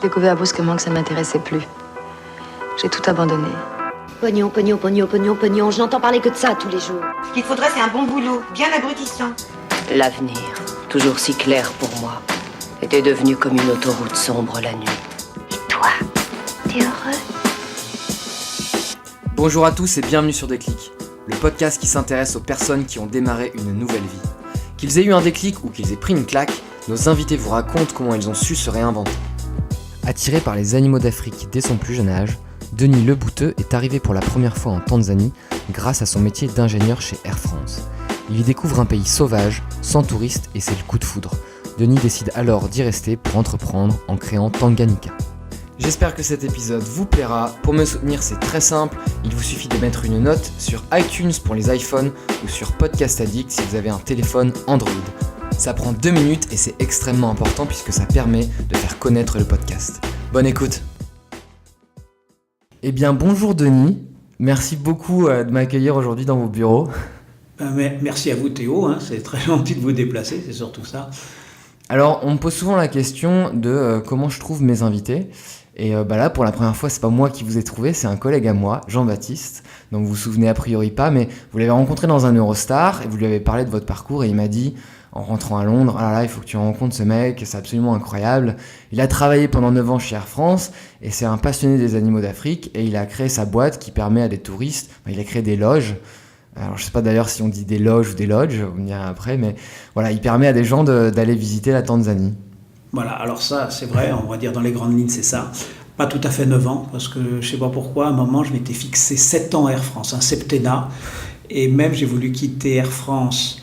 J'ai découvert brusquement que ça ne m'intéressait plus. J'ai tout abandonné. Pognon, pognon, pognon, pognon, pognon. Je n'entends parler que de ça tous les jours. Ce qu'il faudrait, c'est un bon boulot, bien abrutissant. L'avenir, toujours si clair pour moi, était devenu comme une autoroute sombre la nuit. Et toi, t'es heureux? Bonjour à tous et bienvenue sur Déclic, le podcast qui s'intéresse aux personnes qui ont démarré une nouvelle vie. Qu'ils aient eu un déclic ou qu'ils aient pris une claque, nos invités vous racontent comment ils ont su se réinventer. Attiré par les animaux d'Afrique dès son plus jeune âge, Denis Lebouteux est arrivé pour la première fois en Tanzanie grâce à son métier d'ingénieur chez Air France. Il y découvre un pays sauvage, sans touristes et c'est le coup de foudre. Denis décide alors d'y rester pour entreprendre en créant Tanganyika. J'espère que cet épisode vous plaira. Pour me soutenir, c'est très simple. Il vous suffit de mettre une note sur iTunes pour les iPhones ou sur Podcast Addict si vous avez un téléphone Android. Ça prend 2 minutes et c'est extrêmement important puisque ça permet de faire connaître le podcast. Bonne écoute. Eh bien, bonjour Denis. Merci beaucoup de m'accueillir aujourd'hui dans vos bureaux. Merci à vous Théo, c'est très gentil de vous déplacer, c'est surtout ça. Alors, on me pose souvent la question de comment je trouve mes invités. Et là, pour la première fois, c'est pas moi qui vous ai trouvé, c'est un collègue à moi, Jean-Baptiste. Donc vous vous souvenez a priori pas, mais vous l'avez rencontré dans un Eurostar et vous lui avez parlé de votre parcours et il m'a dit, en rentrant à Londres, ah là là, il faut que tu rencontres ce mec, c'est absolument incroyable. Il a travaillé pendant 9 ans chez Air France et c'est un passionné des animaux d'Afrique et il a créé sa boîte qui permet à des touristes, il a créé des loges. Alors je sais pas d'ailleurs si on dit des loges ou des lodges, on me dira après, mais voilà, il permet à des gens d'aller visiter la Tanzanie. Voilà, alors ça c'est vrai, on va dire dans les grandes lignes c'est ça. Pas tout à fait 9 ans, parce que je sais pas pourquoi, à un moment je m'étais fixé 7 ans Air France, un septennat, et même j'ai voulu quitter Air France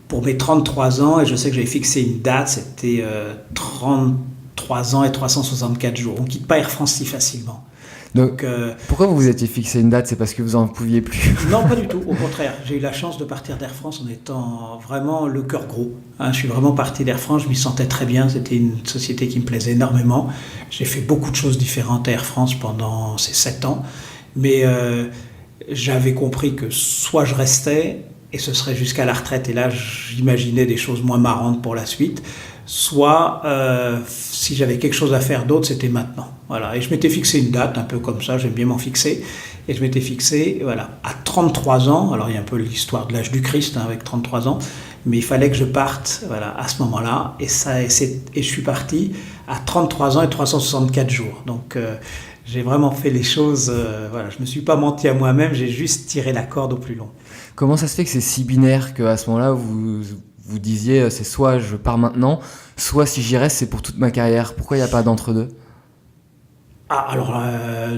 pour mes 33 ans, et je sais que j'avais fixé une date, c'était 33 ans et 364 jours. On quitte pas Air France si facilement. Donc, pourquoi vous vous étiez fixé une date? C'est parce que vous en pouviez plus? Non, pas du tout. Au contraire, j'ai eu la chance de partir d'Air France en étant vraiment le cœur gros. Je suis vraiment parti d'Air France, je m'y sentais très bien. C'était une société qui me plaisait énormément. J'ai fait beaucoup de choses différentes à Air France pendant ces 7 ans. Mais j'avais compris que soit je restais, et ce serait jusqu'à la retraite. Et là, j'imaginais des choses moins marrantes pour la suite. Soit, si j'avais quelque chose à faire d'autre, c'était maintenant. Voilà. Et je m'étais fixé une date, un peu comme ça, j'aime bien m'en fixer. Et je m'étais fixé, voilà, à 33 ans, alors il y a un peu l'histoire de l'âge du Christ, avec 33 ans, mais il fallait que je parte, voilà, à ce moment-là. Et je suis parti à 33 ans et 364 jours. Donc, j'ai vraiment fait les choses, voilà, je ne me suis pas menti à moi-même, j'ai juste tiré la corde au plus long. Comment ça se fait que c'est si binaire qu'à ce moment-là, vous disiez c'est soit je pars maintenant, soit si j'y reste c'est pour toute ma carrière? Pourquoi il n'y a pas d'entre-deux?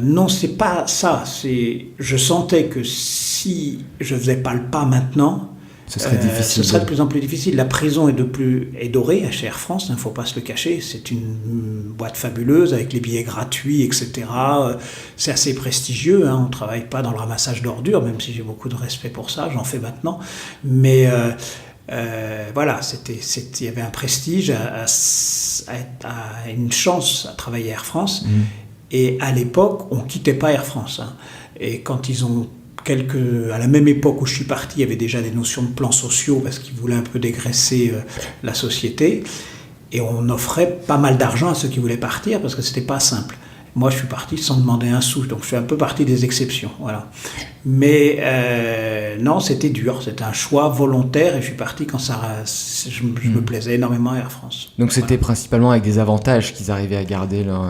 Non, c'est pas ça. Je sentais que si je faisais pas le pas maintenant, ce serait difficile. Ce serait de plus en plus difficile. La prison est dorée chez Air France, il ne faut pas se le cacher. C'est une boîte fabuleuse avec les billets gratuits, etc. C'est assez prestigieux. On ne travaille pas dans le ramassage d'ordures, même si j'ai beaucoup de respect pour ça, j'en fais maintenant. Mais voilà, il y avait un prestige, à une chance à travailler à Air France. Et à l'époque, on ne quittait pas Air France. Et quand ils ont à la même époque où je suis parti, il y avait déjà des notions de plans sociaux parce qu'ils voulaient un peu dégraisser la société. Et on offrait pas mal d'argent à ceux qui voulaient partir parce que c'était pas simple. Moi, je suis parti sans demander un sou, donc je fais un peu partie des exceptions. Voilà. Mais non, c'était dur, c'était un choix volontaire et je suis parti quand je me plaisais énormément à Air France. Donc c'était principalement avec des avantages qu'ils arrivaient à garder leur...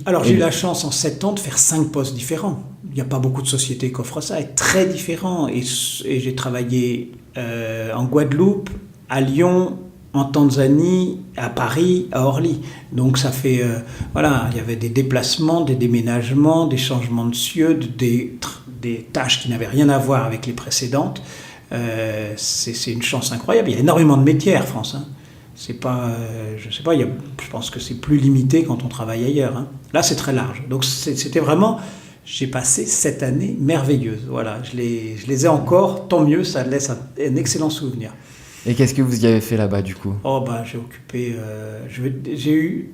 Alors j'ai eu la chance en 7 ans de faire 5 postes différents. Il n'y a pas beaucoup de sociétés qui offrent ça, et très différents. Et j'ai travaillé en Guadeloupe, à Lyon, en Tanzanie, à Paris, à Orly. Donc ça fait, voilà, il y avait des déplacements, des déménagements, des changements de cieux, des tâches qui n'avaient rien à voir avec les précédentes. C'est une chance incroyable. Il y a énormément de métiers à Air France. C'est pas, je sais pas, je pense que c'est plus limité quand on travaille ailleurs. Là, c'est très large. Donc c'était vraiment, j'ai passé 7 années merveilleuses. Voilà, je les ai encore, tant mieux, ça laisse un excellent souvenir. Et qu'est-ce que vous y avez fait là-bas du coup? J'ai occupé, j'ai eu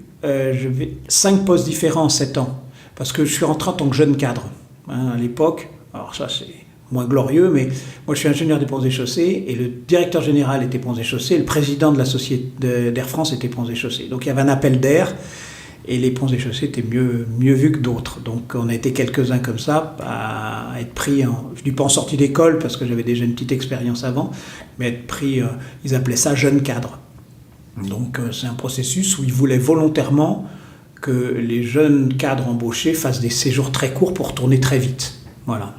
5 postes différents en 7 ans, parce que je suis rentré en tant que jeune cadre à l'époque. Alors ça c'est moins glorieux, mais moi je suis ingénieur des ponts et chaussées et le directeur général était ponts et chaussées, le président de la société d'Air France était ponts et chaussées. Donc il y avait un appel d'air Et les ponts et chaussées étaient mieux vus que d'autres. Donc on a été quelques-uns comme ça à être pris, je ne dis pas en sortie d'école parce que j'avais déjà une petite expérience avant, mais être pris, ils appelaient ça jeune cadre. Donc c'est un processus où ils voulaient volontairement que les jeunes cadres embauchés fassent des séjours très courts pour tourner très vite. Voilà.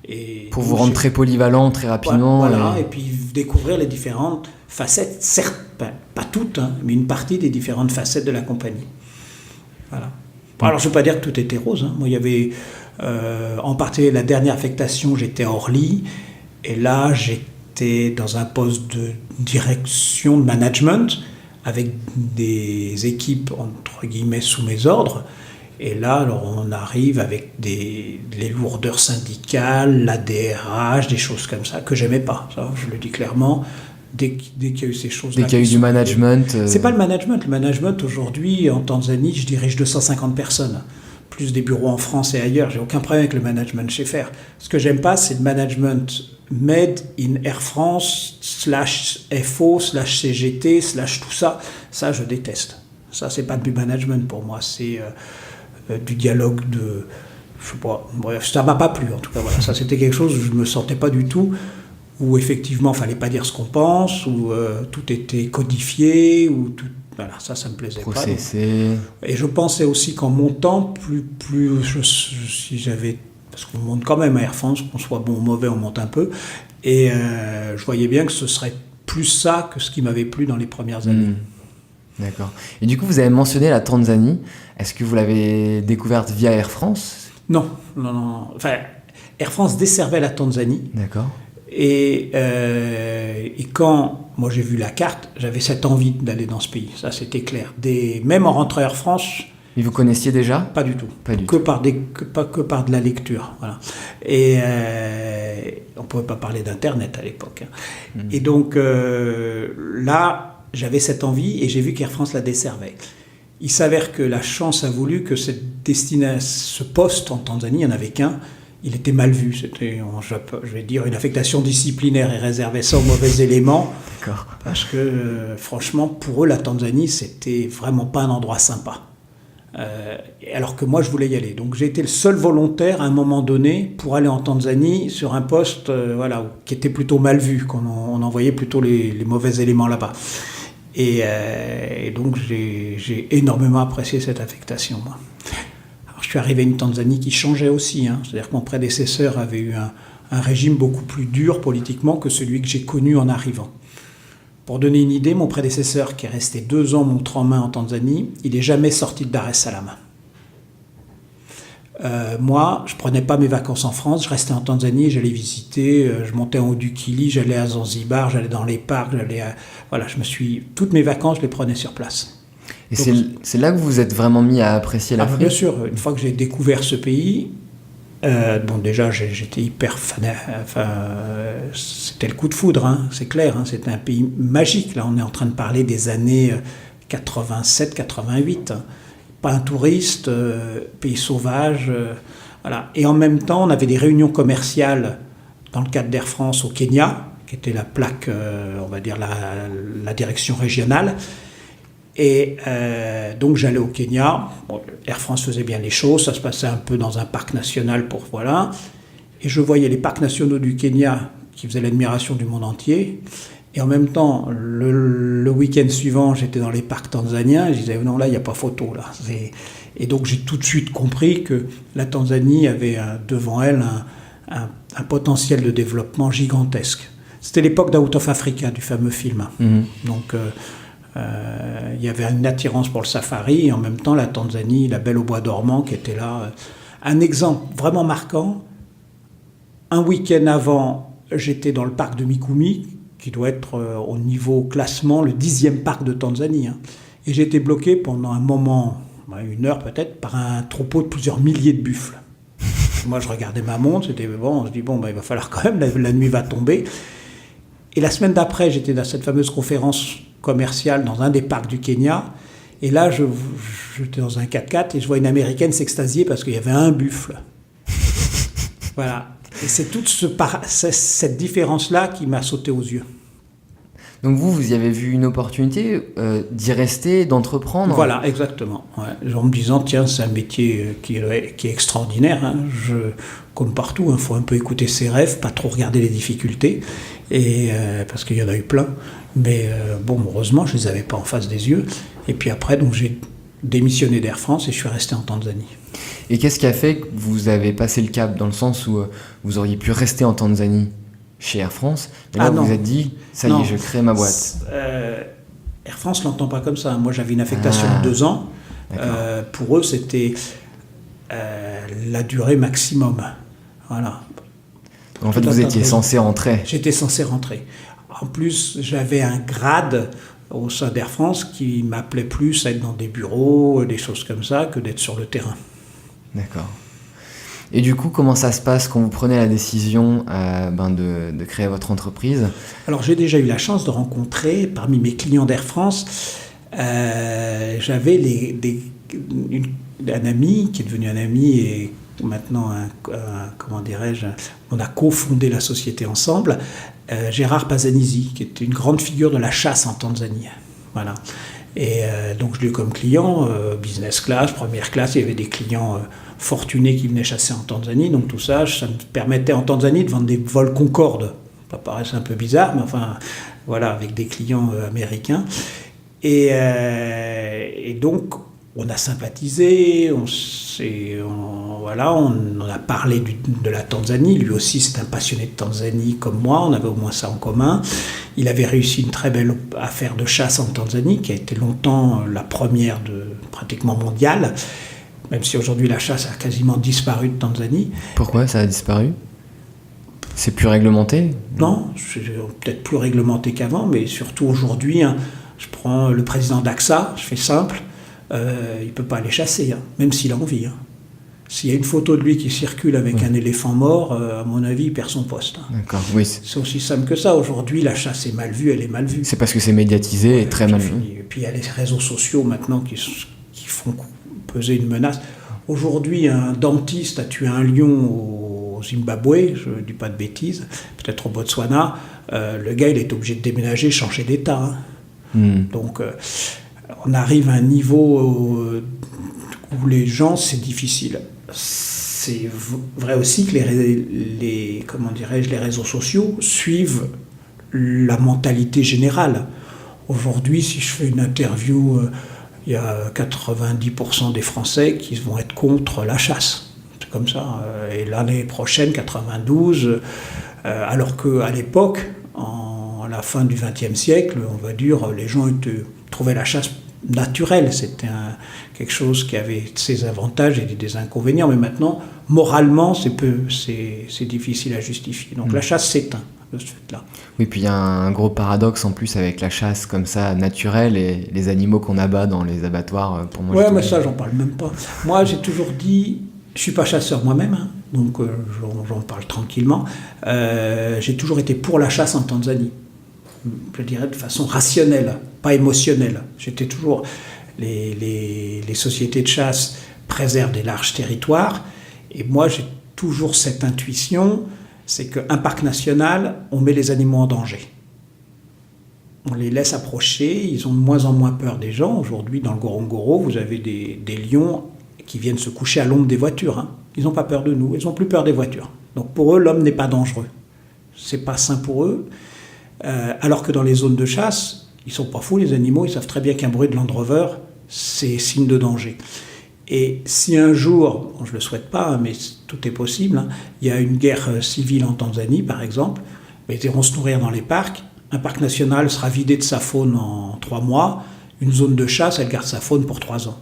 Et pour vous rendre très polyvalent, très rapidement. Voilà, et puis découvrir les différentes facettes, certes, pas toutes, hein, mais une partie des différentes facettes de la compagnie. Voilà. Alors, je ne veux pas dire que tout était rose. Hein. Moi, il y avait, en partie, la dernière affectation, j'étais à Orly, et là, j'étais dans un poste de direction, de management, avec des équipes, entre guillemets, sous mes ordres. Et là, alors, on arrive avec les lourdeurs syndicales, la DRH, des choses comme ça, que j'aimais pas. Ça, je le dis clairement. Dès qu'il y a eu ces choses-là... Dès qu'il y a eu du management... C'est pas le management. Le management, aujourd'hui, en Tanzanie, je dirige 250 personnes. Plus des bureaux en France et ailleurs. J'ai aucun problème avec le management chez Fer. Ce que j'aime pas, c'est le management made in Air France, /FO, /CGT, / tout ça. Ça, je déteste. Ça, c'est pas du management pour moi. C'est... du dialogue de... Je sais pas, bref, ça m'a pas plu en tout cas, voilà. Ça c'était quelque chose où je me sentais pas du tout, où effectivement il fallait pas dire ce qu'on pense, où tout était codifié, où tout... Voilà, ça me plaisait processé. Pas. Et je pensais aussi qu'en montant, si j'avais... Parce qu'on monte quand même à Air France, qu'on soit bon ou mauvais, on monte un peu, et je voyais bien que ce serait plus ça que ce qui m'avait plu dans les premières années. D'accord. Et du coup, vous avez mentionné la Tanzanie. Est-ce que vous l'avez découverte via Air France ? Non. Enfin, Air France desservait la Tanzanie. D'accord. Et quand moi j'ai vu la carte, j'avais cette envie d'aller dans ce pays. Ça, c'était clair. Même en rentrant à Air France... Et vous connaissiez déjà ? Pas du tout. Pas du tout. Que par de la lecture. Voilà. Et on ne pouvait pas parler d'Internet à l'époque. Hein. Et donc là... J'avais cette envie et j'ai vu qu'Air France la desservait. Il s'avère que la chance a voulu que ce poste en Tanzanie, il n'y en avait qu'un, il était mal vu. C'était, je vais dire, une affectation disciplinaire et réservait ça aux mauvais éléments. D'accord. Parce que franchement, pour eux, la Tanzanie, c'était vraiment pas un endroit sympa. Alors que moi, je voulais y aller. Donc j'ai été le seul volontaire à un moment donné pour aller en Tanzanie sur un poste qui était plutôt mal vu, on envoyait plutôt les mauvais éléments là-bas. Et donc j'ai énormément apprécié cette affectation, moi. Alors, je suis arrivé à une Tanzanie qui changeait aussi, hein. C'est-à-dire que mon prédécesseur avait eu un régime beaucoup plus dur politiquement que celui que j'ai connu en arrivant. Pour donner une idée, mon prédécesseur, qui est resté 2 ans montre en main en Tanzanie, il n'est jamais sorti de Dar es Salaam. Moi, je ne prenais pas mes vacances en France, je restais en Tanzanie, j'allais visiter, je montais en haut du Kili, j'allais à Zanzibar, j'allais dans les parcs, toutes mes vacances, je les prenais sur place. Et donc, c'est là que vous vous êtes vraiment mis à apprécier l'Afrique ? Bien sûr, une fois que j'ai découvert ce pays, déjà j'étais hyper fan, c'était le coup de foudre, hein, c'est clair, hein, c'était un pays magique, là on est en train de parler des années 87-88, hein. Pas un touriste, pays sauvage, voilà. Et en même temps, on avait des réunions commerciales dans le cadre d'Air France au Kenya, qui était la plaque, on va dire la direction régionale. Et donc j'allais au Kenya. Bon, Air France faisait bien les choses, ça se passait un peu dans un parc national et je voyais les parcs nationaux du Kenya qui faisaient l'admiration du monde entier. Et en même temps, le week-end suivant, j'étais dans les parcs tanzaniens et je disais non, là, il n'y a pas photo. Là. Et donc j'ai tout de suite compris que la Tanzanie avait devant elle un potentiel de développement gigantesque. C'était l'époque d'Out of Africa, du fameux film. Donc il y avait une attirance pour le safari et en même temps la Tanzanie, la belle au bois dormant qui était là. Un exemple vraiment marquant, un week-end avant, j'étais dans le parc de Mikumi, qui doit être au niveau classement le 10e parc de Tanzanie. Hein. Et j'ai été bloqué pendant un moment, 1 heure peut-être, par un troupeau de plusieurs milliers de buffles. Moi, je regardais ma montre, c'était bon, on se dit, il va falloir quand même, la nuit va tomber. Et la semaine d'après, j'étais dans cette fameuse conférence commerciale dans un des parcs du Kenya. Et là, j'étais dans un 4x4 et je vois une Américaine s'extasier parce qu'il y avait un buffle. Voilà. Et c'est toute cette différence-là qui m'a sauté aux yeux. Donc vous y avez vu une opportunité d'y rester, d'entreprendre? Voilà, exactement. Ouais. En me disant, tiens, c'est un métier qui est extraordinaire. Hein. Comme partout, il faut un peu écouter ses rêves, pas trop regarder les difficultés, parce qu'il y en a eu plein. Mais heureusement, je ne les avais pas en face des yeux. Et puis après, donc, j'ai démissionné d'Air France et je suis resté en Tanzanie. Et qu'est-ce qui a fait que vous avez passé le cap, dans le sens où vous auriez pu rester en Tanzanie chez Air France, mais là vous vous êtes dit, ça y est, je crée ma boîte. Air France ne l'entend pas comme ça. Moi, j'avais une affectation de 2 ans. Pour eux, c'était la durée maximum. Voilà. En fait, vous étiez censé rentrer. J'étais censé rentrer. En plus, j'avais un grade au sein d'Air France qui m'appelait plus à être dans des bureaux, des choses comme ça, que d'être sur le terrain. D'accord. Et du coup, comment ça se passe quand vous prenez la décision de créer votre entreprise? Alors, j'ai déjà eu la chance de rencontrer, parmi mes clients d'Air France, j'avais un ami qui est devenu un ami et maintenant, on a cofondé la société ensemble, Gérard Pazanisi, qui était une grande figure de la chasse en Tanzanie. Voilà. Et donc je l'ai eu comme client, business class, première classe, il y avait des clients fortunés qui venaient chasser en Tanzanie, donc tout ça, ça me permettait en Tanzanie de vendre des vols Concorde. Ça paraît un peu bizarre, mais enfin, voilà, avec des clients américains. Et donc, on a sympathisé, on a parlé de la Tanzanie. Lui aussi, c'est un passionné de Tanzanie comme moi, on avait au moins ça en commun. Il avait réussi une très belle affaire de chasse en Tanzanie, qui a été longtemps la première pratiquement mondiale, même si aujourd'hui la chasse a quasiment disparu de Tanzanie. Pourquoi ça a disparu ? C'est plus réglementé ? Non, c'est peut-être plus réglementé qu'avant, mais surtout aujourd'hui, je prends le président d'AXA, je fais simple, il ne peut pas aller chasser, même s'il a envie. S'il y a une photo de lui qui circule avec un éléphant mort, à mon avis, il perd son poste. D'accord, oui. C'est aussi simple que ça. Aujourd'hui, la chasse est mal vue, elle est mal vue. C'est parce que c'est médiatisé et très mal vu. Et puis il y a les réseaux sociaux maintenant qui font peser une menace. Aujourd'hui, un dentiste a tué un lion au Zimbabwe, je ne dis pas de bêtises, peut-être au Botswana. Le gars, il est obligé de déménager, changer d'état. Donc, on arrive à un niveau où les gens, c'est difficile. C'est vrai aussi que les réseaux sociaux suivent la mentalité générale. Aujourd'hui, si je fais une interview, il y a 90% des Français qui vont être contre la chasse. C'est comme ça. Et l'année prochaine, 92, alors qu'à l'époque, à la fin du XXe siècle, on va dire, les gens trouvaient la chasse naturelle. C'était quelque chose qui avait ses avantages et des inconvénients. Mais maintenant, moralement, c'est difficile à justifier. Donc la chasse s'éteint de ce fait-là. Oui, puis il y a un gros paradoxe en plus avec la chasse comme ça, naturelle, et les animaux qu'on abat dans les abattoirs. Pour moi, mais ça, j'en parle même pas. Moi, j'ai toujours dit... Je ne suis pas chasseur moi-même, donc j'en parle tranquillement. J'ai toujours été pour la chasse en Tanzanie. Je dirais de façon rationnelle, pas émotionnelle. J'étais toujours... Les sociétés de chasse préservent des larges territoires. Et moi, j'ai toujours cette intuition, c'est qu'un parc national, on met les animaux en danger. On les laisse approcher, ils ont de moins en moins peur des gens. Aujourd'hui, dans le Ngorongoro, vous avez des lions qui viennent se coucher à l'ombre des voitures. Ils n'ont pas peur de nous, ils n'ont plus peur des voitures. Donc pour eux, l'homme n'est pas dangereux. C'est pas sain pour eux. Alors que dans les zones de chasse, ils sont pas fous, les animaux, ils savent très bien qu'un bruit de Land Rover, c'est signe de danger. Et si un jour, je le souhaite pas, mais tout est possible, il y a une guerre civile en Tanzanie, par exemple, ils iront se nourrir dans les parcs. Un parc national sera vidé de sa faune en 3 mois. Une zone de chasse, elle garde sa faune pour 3 ans.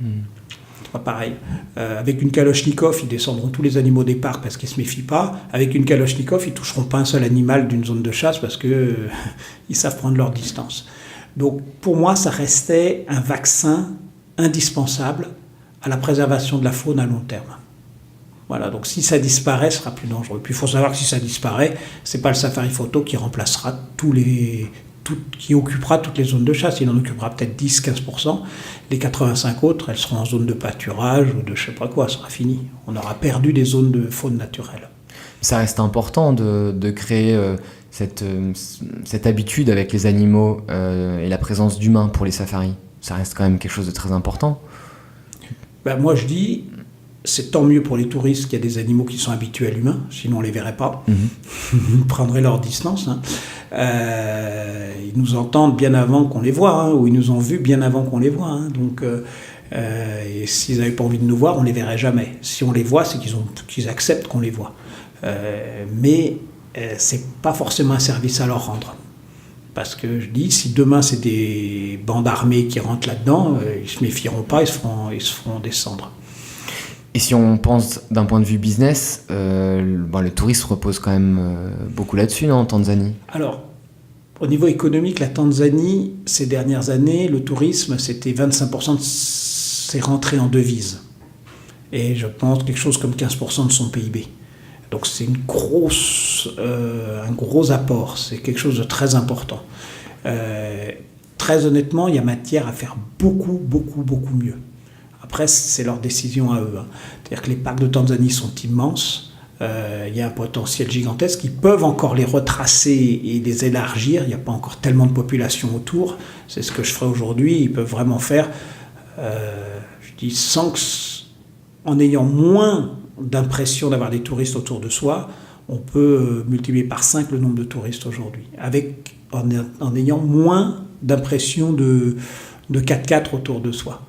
C'est pas pareil. Avec une Kalachnikov, ils descendront tous les animaux des parcs parce qu'ils ne se méfient pas. Avec une Kalachnikov, ils ne toucheront pas un seul animal d'une zone de chasse parce qu'ils savent prendre leur distance. Donc pour moi, ça restait un vaccin indispensable à la préservation de la faune à long terme. Voilà, donc si ça disparaît, ce sera plus dangereux. Puis il faut savoir que si ça disparaît, c'est pas le safari photo qui remplacera qui occupera toutes les zones de chasse. Il en occupera peut-être 10-15%. Les 85 autres, elles seront en zone de pâturage ou de je sais pas quoi, ça sera fini. On aura perdu des zones de faune naturelle. Ça reste important de créer cette habitude avec les animaux et la présence d'humains pour les safaris? Ça reste quand même quelque chose de très important. Moi, je dis, c'est tant mieux pour les touristes qu'il y a des animaux qui sont habitués à l'humain, sinon on ne les verrait pas. Ils prendraient leur distance. Ils nous entendent bien avant qu'on les voit, ou ils nous ont vus bien avant qu'on les voit. Donc, et s'ils n'avaient pas envie de nous voir, on ne les verrait jamais. Si on les voit, c'est qu'ils acceptent qu'on les voit. Mais ce n'est pas forcément un service à leur rendre. Parce que je dis, si demain c'est des bandes armées qui rentrent là-dedans, ils ne se méfieront pas, ils se feront descendre. Et si on pense d'un point de vue business, le tourisme repose quand même beaucoup là-dessus, non, en Tanzanie? Alors, au niveau économique, la Tanzanie, ces dernières années, le tourisme, c'était 25% de ses rentrées en devises. Et je pense quelque chose comme 15% de son PIB. Donc c'est un gros apport, c'est quelque chose de très important. Très honnêtement, il y a matière à faire beaucoup mieux. Après, c'est leur décision à eux. C'est-à-dire que les parcs de Tanzanie sont immenses, il y a un potentiel gigantesque, ils peuvent encore les retracer et les élargir, il n'y a pas encore tellement de population autour, c'est ce que je ferai aujourd'hui, ils peuvent vraiment faire, je dis, en ayant moins d'impression d'avoir des touristes autour de soi, on peut multiplier par 5 le nombre de touristes aujourd'hui, en ayant moins d'impression de 4x4 autour de soi.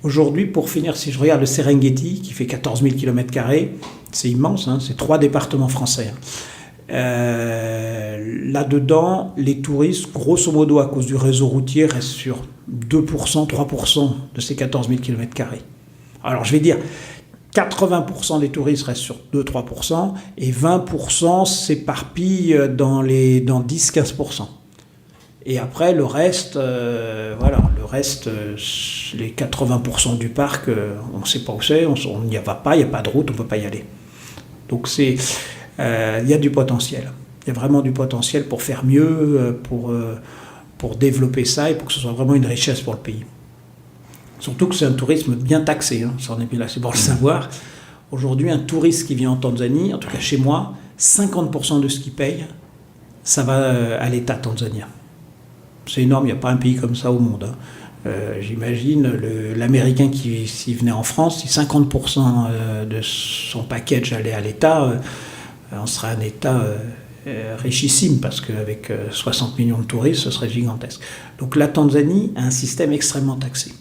Aujourd'hui, pour finir, si je regarde le Serengeti, qui fait 14 000 km², c'est immense, c'est 3 départements français. Là-dedans, les touristes, grosso modo, à cause du réseau routier, restent sur 2%, 3% de ces 14 000 km². Alors, je vais dire, 80% des touristes restent sur 2-3% et 20% s'éparpillent dans 10-15%. Et après, le reste, les 80% du parc, on ne sait pas où c'est, on n'y va pas, il n'y a pas de route, on ne peut pas y aller. Donc il y a du potentiel. Il y a vraiment du potentiel pour faire mieux, pour développer ça et pour que ce soit vraiment une richesse pour le pays. Surtout que c'est un tourisme bien taxé, ça en est bien là, c'est pour le savoir. Aujourd'hui, un touriste qui vient en Tanzanie, en tout cas chez moi, 50% de ce qu'il paye, ça va à l'État tanzanien. C'est énorme, il n'y a pas un pays comme ça au monde. J'imagine l'Américain qui s'il venait en France, si 50% de son package allait à l'État, on serait un État richissime, parce qu'avec 60 millions de touristes, ce serait gigantesque. Donc la Tanzanie a un système extrêmement taxé.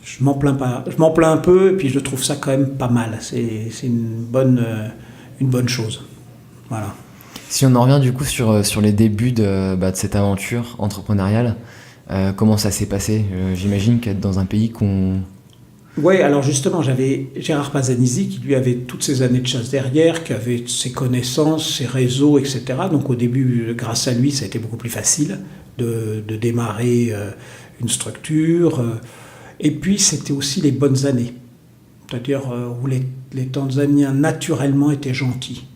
Je m'en plains pas. Je m'en plains un peu, et puis je trouve ça quand même pas mal. C'est une bonne chose. Voilà. Si on en revient du coup sur les débuts de cette aventure entrepreneuriale, comment ça s'est passé? J'imagine qu'être dans un pays qu'on... Oui, alors justement, j'avais Gérard Pazanisi qui lui avait toutes ses années de chasse derrière, qui avait ses connaissances, ses réseaux, etc. Donc au début, grâce à lui, ça a été beaucoup plus facile de démarrer une structure. Et puis, c'était aussi les bonnes années, c'est-à-dire où les Tanzaniens naturellement étaient gentils.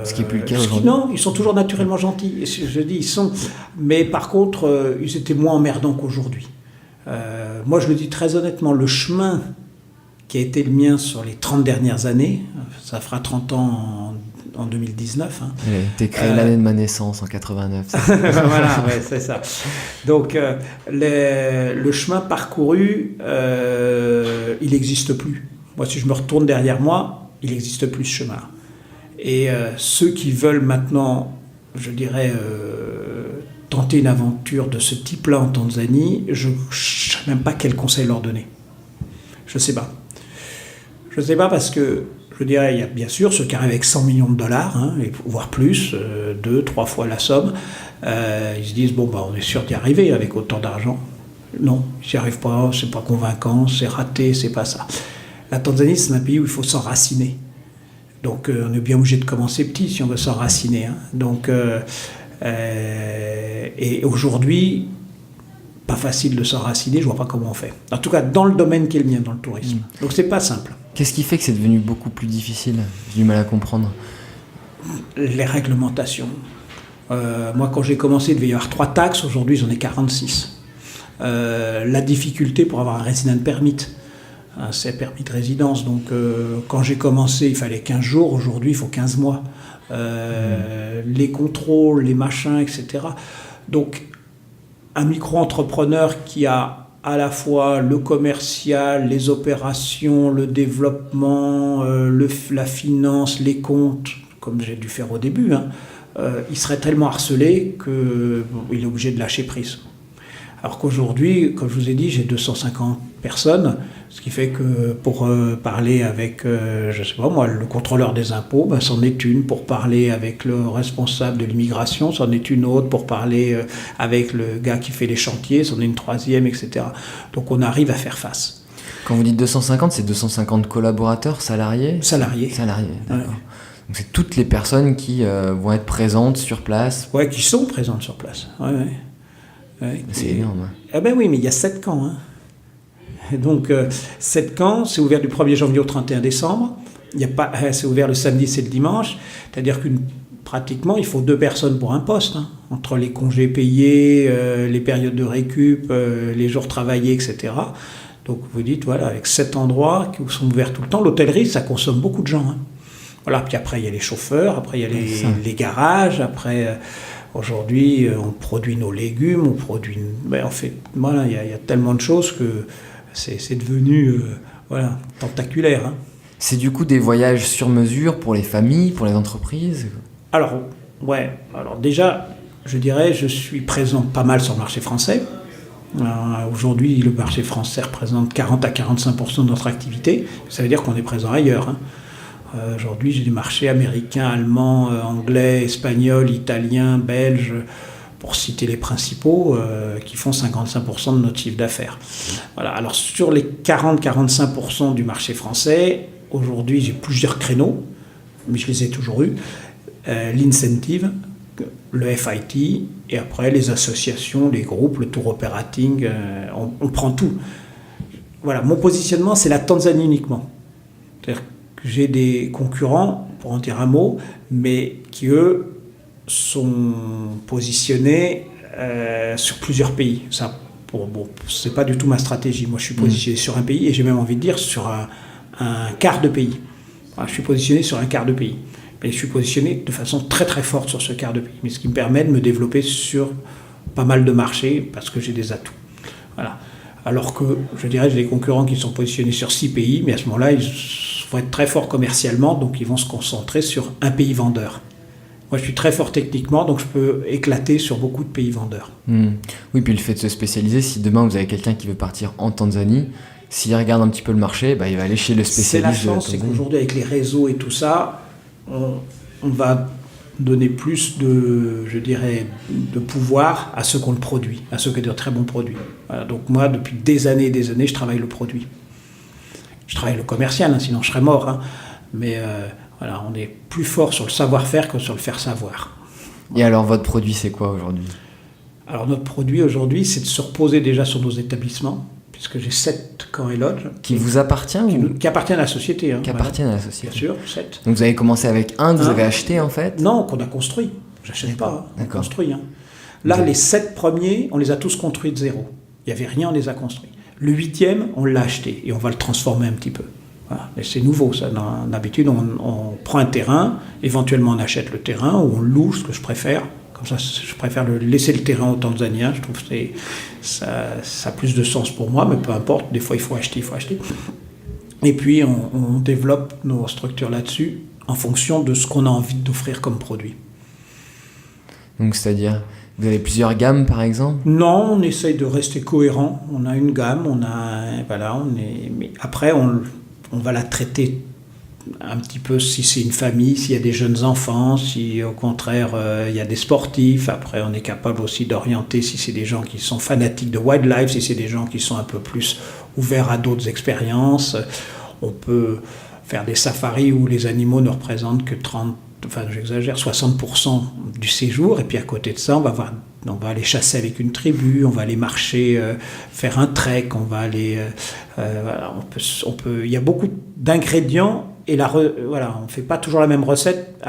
Ce qui n'est plus le cas aujourd'hui. Non, ils sont toujours naturellement gentils. Je dis, ils sont. Mais par contre, ils étaient moins emmerdants qu'aujourd'hui. Moi, je le dis très honnêtement, le chemin qui a été le mien sur les 30 dernières années, ça fera 30 ans en 2019. T'es créé l'année de ma naissance, en 89. Voilà, ouais, c'est ça. Donc, le chemin parcouru, il n'existe plus. Moi, si je me retourne derrière moi, il n'existe plus ce chemin. Et ceux qui veulent maintenant, je dirais, tenter une aventure de ce type-là en Tanzanie, je ne sais même pas quel conseil leur donner. Je ne sais pas. Je ne sais pas parce que, je dirais, il y a bien sûr ceux qui arrivent avec 100 millions de dollars, voire plus, 2-3 fois la somme. Ils se disent, on est sûr d'y arriver avec autant d'argent. Non, ils n'y arrivent pas, c'est pas convaincant, c'est raté, c'est pas ça. La Tanzanie, c'est un pays où il faut s'enraciner. Donc on est bien obligé de commencer petit si on veut s'enraciner. Donc, et aujourd'hui, pas facile de s'enraciner, je vois pas comment on fait. En tout cas, dans le domaine qui est le mien, dans le tourisme. Donc c'est pas simple. Qu'est-ce qui fait que c'est devenu beaucoup plus difficile? J'ai du mal à comprendre. Les réglementations. Moi, quand j'ai commencé, il devait y avoir 3 taxes. Aujourd'hui, j'en ai 46. La difficulté pour avoir un resident permit. c'est permis de résidence. Donc quand j'ai commencé, il fallait 15 jours. Aujourd'hui, il faut 15 mois. Les contrôles, les machins, etc. Donc un micro-entrepreneur qui a à la fois le commercial, les opérations, le développement, la finance, les comptes, comme j'ai dû faire au début, il serait tellement harcelé qu'il est obligé de lâcher prise. Alors qu'aujourd'hui, comme je vous ai dit, j'ai 250 personnes, ce qui fait que pour parler avec, je sais pas moi, le contrôleur des impôts, c'en est une. Pour parler avec le responsable de l'immigration, c'en est une autre. Pour parler avec le gars qui fait les chantiers, c'en est une troisième, etc. Donc on arrive à faire face. Quand vous dites 250, c'est 250 collaborateurs, salariés ? Salariés. Salariés, d'accord. Ouais. Donc c'est toutes les personnes qui vont être présentes sur place. Ouais, qui sont présentes sur place. Ouais. C'est énorme. Ah ben oui, mais il y a 7 camps. Donc 7 camps, c'est ouvert du 1er janvier au 31 décembre. Il y a pas, c'est ouvert le samedi, c'est le dimanche. C'est-à-dire pratiquement, il faut 2 personnes pour un poste. Entre les congés payés, les périodes de récup, les jours travaillés, etc. Donc vous dites, voilà, avec 7 endroits qui sont ouverts tout le temps, l'hôtellerie, ça consomme beaucoup de gens. Voilà, puis après, il y a les chauffeurs, après, il y a les garages, après... Aujourd'hui, on produit nos légumes, on produit... en fait, voilà, il y a tellement de choses que c'est devenu tentaculaire. C'est du coup des voyages sur mesure pour les familles, pour les entreprises ? Alors déjà, je dirais, je suis présent pas mal sur le marché français. Aujourd'hui, le marché français représente 40 à 45% de notre activité. Ça veut dire qu'on est présent ailleurs. Aujourd'hui, j'ai des marchés américains, allemands, anglais, espagnols, italiens, belges, pour citer les principaux, qui font 55% de notre chiffre d'affaires. Voilà. Alors, sur les 40-45% du marché français, aujourd'hui, j'ai plusieurs créneaux, mais je les ai toujours eus. L'incentive, le FIT, et après les associations, les groupes, le tour operating, on prend tout. Voilà, mon positionnement, c'est la Tanzanie uniquement. C'est-à-dire que j'ai des concurrents, pour en dire un mot, mais qui, eux, sont positionnés sur plusieurs pays. Ça, c'est pas du tout ma stratégie. Moi, je suis positionné sur un pays, et j'ai même envie de dire sur un quart de pays. Voilà, je suis positionné sur un quart de pays. Et je suis positionné de façon très très forte sur ce quart de pays, mais ce qui me permet de me développer sur pas mal de marchés parce que j'ai des atouts. Voilà. Alors que, je dirais, j'ai des concurrents qui sont positionnés sur 6 pays, mais à ce moment-là, ils vont être très forts commercialement, donc ils vont se concentrer sur un pays vendeur. Moi, je suis très fort techniquement, donc je peux éclater sur beaucoup de pays vendeurs. Oui, puis le fait de se spécialiser, si demain vous avez quelqu'un qui veut partir en Tanzanie, s'il regarde un petit peu le marché, il va aller chez le spécialiste. C'est la chance, c'est qu'aujourd'hui, avec les réseaux et tout ça, on va donner plus de pouvoir à ceux qui ont le produit, à ceux qui ont de très bons produits. Voilà, donc moi, depuis des années, je travaille le produit. Je travaille le commercial, sinon je serais mort. Mais voilà, on est plus fort sur le savoir-faire que sur le faire savoir. Et alors, votre produit, c'est quoi aujourd'hui ? Alors, notre produit aujourd'hui, c'est de se reposer déjà sur nos établissements, puisque j'ai 7 camps et lodges. Qui vous appartient qui appartiennent à la société. Qui appartiennent à la société. Bien sûr, 7. Donc vous avez commencé avec un que vous avez acheté en fait ? Non, qu'on a construit. J'achète pas, on construit. Là, les 7 premiers, on les a tous construits de zéro. Il n'y avait rien, on les a construits. Le 8e, on l'a acheté et on va le transformer un petit peu. Voilà. Mais c'est nouveau, ça. D'habitude, on prend un terrain, éventuellement on achète le terrain ou on loue, ce que je préfère. Comme ça, je préfère laisser le terrain aux Tanzaniens. Je trouve que ça a plus de sens pour moi, mais peu importe. Des fois, il faut acheter. Et puis, on développe nos structures là-dessus en fonction de ce qu'on a envie d'offrir comme produit. Donc, c'est-à-dire, vous avez plusieurs gammes, par exemple ? Non, on essaye de rester cohérent. On a une gamme, mais après, on va la traiter un petit peu si c'est une famille, s'il y a des jeunes enfants, si au contraire il y a des sportifs. Après, on est capable aussi d'orienter si c'est des gens qui sont fanatiques de wildlife, si c'est des gens qui sont un peu plus ouverts à d'autres expériences. On peut faire des safaris où les animaux ne représentent que 60% du séjour, et puis à côté de ça, on va aller chasser avec une tribu, on va aller marcher, faire un trek, on va aller... il y a beaucoup d'ingrédients, et on ne fait pas toujours la même recette,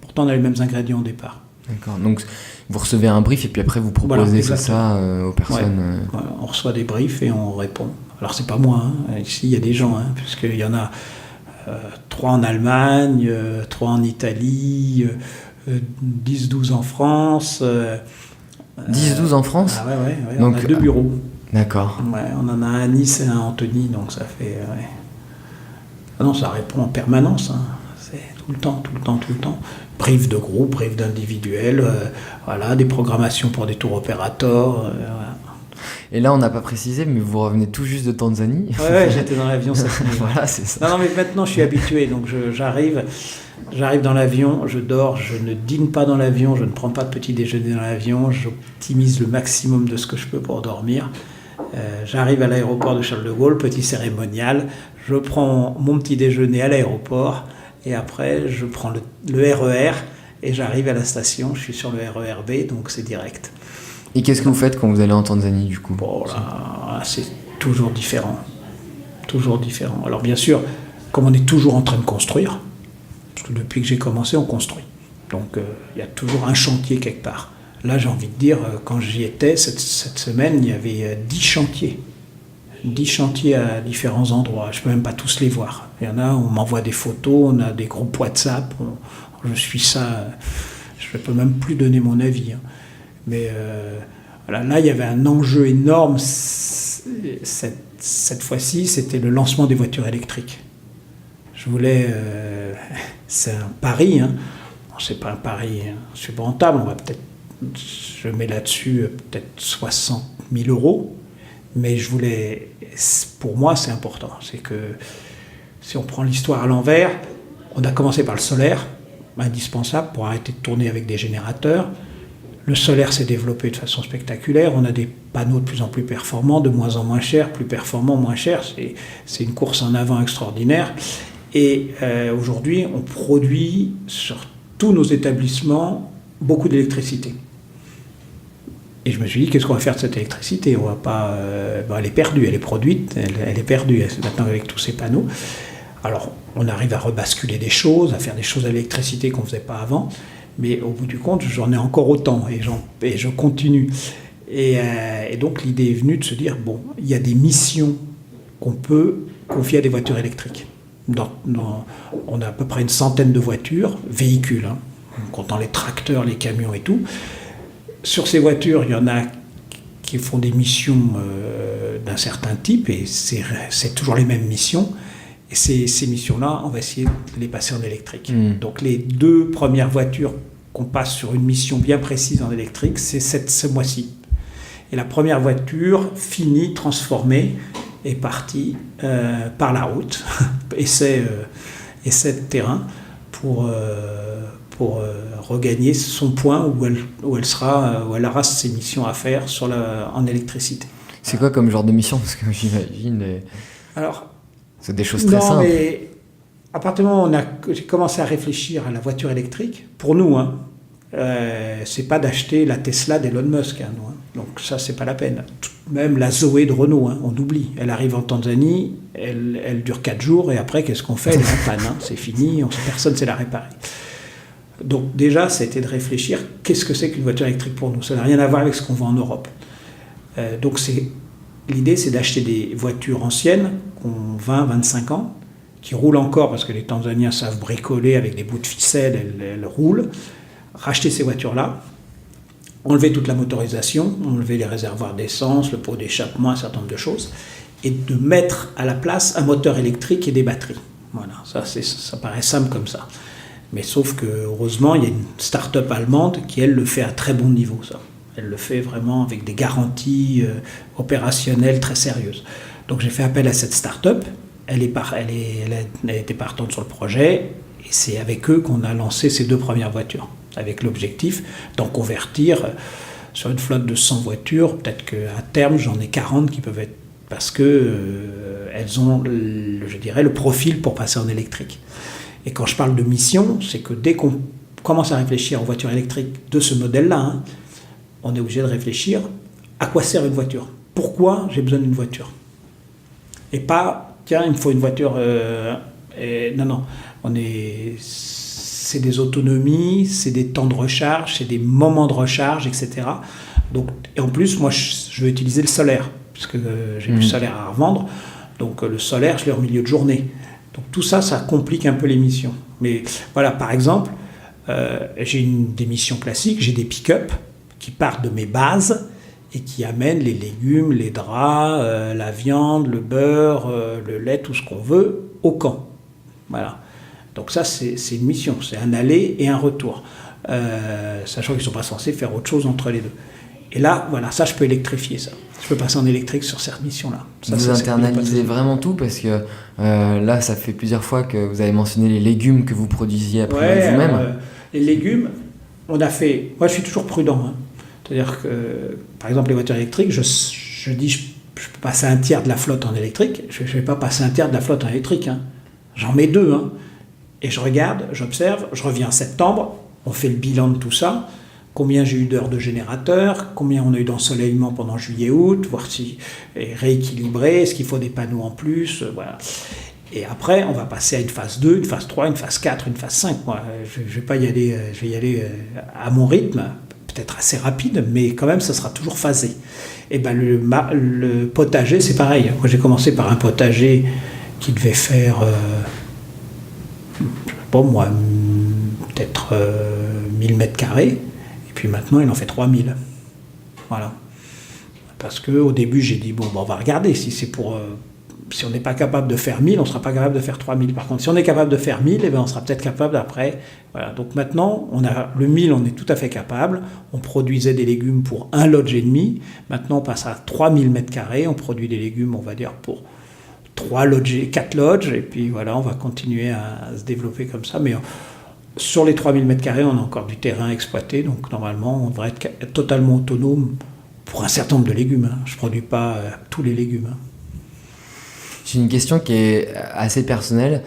pourtant on a les mêmes ingrédients au départ. D'accord, donc vous recevez un brief, et puis après vous proposez ça aux personnes. Ouais. On reçoit des briefs et on répond. Alors c'est pas moi, hein. Ici il y a des gens, hein, puisqu'il y en a 3 en Allemagne, 3 en Italie, 10-12 en France. 10-12 en France? Ah ouais, donc, on a 2 bureaux. D'accord. Ouais, on en a un à Nice et un à Antony, donc ça fait... Ouais. Ah non, ça répond en permanence, hein. C'est tout le temps. Brief de groupe, brief d'individuel, voilà, des programmations pour des tours opérateurs. Voilà. Et là, on n'a pas précisé, mais vous revenez tout juste de Tanzanie. Ouais, j'étais dans l'avion cette nuit. Voilà, c'est ça. Non, mais maintenant, je suis habitué, donc j'arrive dans l'avion, je dors, je ne dîne pas dans l'avion, je ne prends pas de petit déjeuner dans l'avion, j'optimise le maximum de ce que je peux pour dormir. J'arrive à l'aéroport de Charles de Gaulle, petit cérémonial, je prends mon petit déjeuner à l'aéroport, et après, je prends le RER, et j'arrive à la station, je suis sur le RER B, donc c'est direct. Et qu'est-ce que vous faites quand vous allez en Tanzanie, du coup? Bon, là, c'est toujours différent. Toujours différent. Alors bien sûr, comme on est toujours en train de construire, parce que depuis que j'ai commencé, on construit. Donc il y a toujours un chantier quelque part. Là, j'ai envie de dire, quand j'y étais, cette semaine, il y avait 10 chantiers. 10 chantiers à différents endroits. Je ne peux même pas tous les voir. Il y en a, on m'envoie des photos, on a des groupes WhatsApp, je suis ça, je ne peux même plus donner mon avis. Hein. Mais voilà, là, il y avait un enjeu énorme. Cette fois-ci, c'était le lancement des voitures électriques. Je voulais... c'est un pari. Hein. Bon, c'est pas un pari subrentable. On va peut-être... Je mets là-dessus peut-être 60 000 euros. Mais je voulais... Pour moi, c'est important. C'est que si on prend l'histoire à l'envers, on a commencé par le solaire, indispensable pour arrêter de tourner avec des générateurs. Le solaire s'est développé de façon spectaculaire. On a des panneaux de plus en plus performants, de moins en moins chers, plus performants, moins chers. C'est une course en avant extraordinaire. Et aujourd'hui, on produit sur tous nos établissements beaucoup d'électricité. Et je me suis dit, qu'est-ce qu'on va faire de cette électricité? On va pas, elle est perdue, elle est produite, elle est perdue maintenant avec tous ces panneaux. Alors, on arrive à rebasculer des choses, à faire des choses à l'électricité qu'on ne faisait pas avant. Mais au bout du compte, j'en ai encore autant et je continue. Et donc l'idée est venue de se dire, bon, il y a des missions qu'on peut confier à des voitures électriques. On a à peu près une centaine de voitures, véhicules, hein, en comptant les tracteurs, les camions et tout. Sur ces voitures, il y en a qui font des missions d'un certain type, et c'est toujours les mêmes missions. Et ces missions-là, on va essayer de les passer en électrique. Donc les 2 premières voitures qu'on passe sur une mission bien précise en électrique, c'est ce mois-ci. Et la première voiture, finie, transformée, est partie par la route, essai de terrain, pour regagner son point où elle aura ses missions à faire en électricité. C'est quoi comme genre de mission? Parce que j'imagine... Alors, c'est des choses très simples. Mais à partir du moment où j'ai commencé à réfléchir à la voiture électrique, pour nous, hein, c'est pas d'acheter la Tesla d'Elon Musk. Hein, nous, hein. Donc ça, c'est pas la peine. Même la Zoé de Renault, hein, on oublie. Elle arrive en Tanzanie, elle dure 4 jours, et après, qu'est-ce qu'on fait? Elle est en panne, hein, c'est fini, personne ne sait la réparer. Donc déjà, c'était de réfléchir, qu'est-ce que c'est qu'une voiture électrique pour nous? Ça n'a rien à voir avec ce qu'on voit en Europe. Donc l'idée, c'est d'acheter des voitures anciennes, qui ont 20-25 ans, qui roulent encore, parce que les Tanzaniens savent bricoler avec des bouts de ficelle, elles roulent. Racheter ces voitures-là, enlever toute la motorisation, enlever les réservoirs d'essence, le pot d'échappement, un certain nombre de choses, et de mettre à la place un moteur électrique et des batteries. Voilà, ça paraît simple comme ça. Mais sauf que, heureusement, il y a une start-up allemande qui, elle, le fait à très bon niveau, ça. Elle le fait vraiment avec des garanties opérationnelles très sérieuses. Donc j'ai fait appel à cette start-up, elle était partante sur le projet, et c'est avec eux qu'on a lancé ces 2 premières voitures, avec l'objectif d'en convertir sur une flotte de 100 voitures, peut-être qu'à terme j'en ai 40 qui peuvent être, parce que elles ont, je dirais, le profil pour passer en électrique. Et quand je parle de mission, c'est que dès qu'on commence à réfléchir aux voitures électriques de ce modèle-là, hein, on est obligé de réfléchir à quoi sert une voiture. Pourquoi j'ai besoin d'une voiture? Et pas, tiens, il me faut une voiture... non, c'est des autonomies, c'est des temps de recharge, c'est des moments de recharge, etc. Donc, et en plus, moi, je veux utiliser le solaire. puisque j'ai du solaire à revendre. Donc le solaire, je l'ai en milieu de journée. Donc tout ça, ça complique un peu l'émission. Mais voilà, par exemple, j'ai des missions classiques, j'ai des pick-up qui partent de mes bases et qui amènent les légumes, les draps, la viande, le beurre, le lait, tout ce qu'on veut, au camp. Voilà. Donc ça, c'est une mission, c'est un aller et un retour. Sachant qu'ils ne sont pas censés faire autre chose entre les deux. Et là, voilà, ça, je peux électrifier ça. Je peux passer en électrique sur cette mission-là. Vous internalisez vraiment tout parce que là, ça fait plusieurs fois que vous avez mentionné les légumes que vous produisiez après vous-même. Les légumes, on a fait... Moi, je suis toujours prudent. Hein. C'est-à-dire que, par exemple, les voitures électriques, je dis je peux passer un tiers de la flotte en électrique. Je ne vais pas passer un tiers de la flotte en électrique. Hein. J'en mets 2. Hein. Et je regarde, j'observe, je reviens en septembre, on fait le bilan de tout ça. Combien j'ai eu d'heures de générateur, combien on a eu d'ensoleillement pendant juillet-août, voir si est rééquilibré, est-ce qu'il faut des panneaux en plus, voilà. Et après, on va passer à une phase 2, une phase 3, une phase 4, une phase 5. Moi, je vais pas y aller, je vais y aller à mon rythme, peut-être assez rapide, mais quand même, ça sera toujours phasé. Et ben le potager, c'est pareil. Moi, j'ai commencé par un potager qui devait faire, peut-être 1000 mètres carrés. Et puis maintenant, il en fait 3000. Voilà. Parce qu'au début, j'ai dit, on va regarder. Si on n'est pas capable de faire 1000, on ne sera pas capable de faire 3000. Par contre, si on est capable de faire 1000, on sera peut-être capable après. Voilà. Donc maintenant, le 1000, on est tout à fait capable. On produisait des légumes pour 1 lodge et demi. Maintenant, on passe à 3000 mètres carrés. On produit des légumes, on va dire, pour 4 lodges. Et puis voilà, on va continuer à se développer comme ça. Mais sur les 3000 m², on a encore du terrain exploité, donc normalement, on devrait être totalement autonome pour un certain nombre de légumes. Hein. Je ne produis pas tous les légumes. Hein. J'ai une question qui est assez personnelle,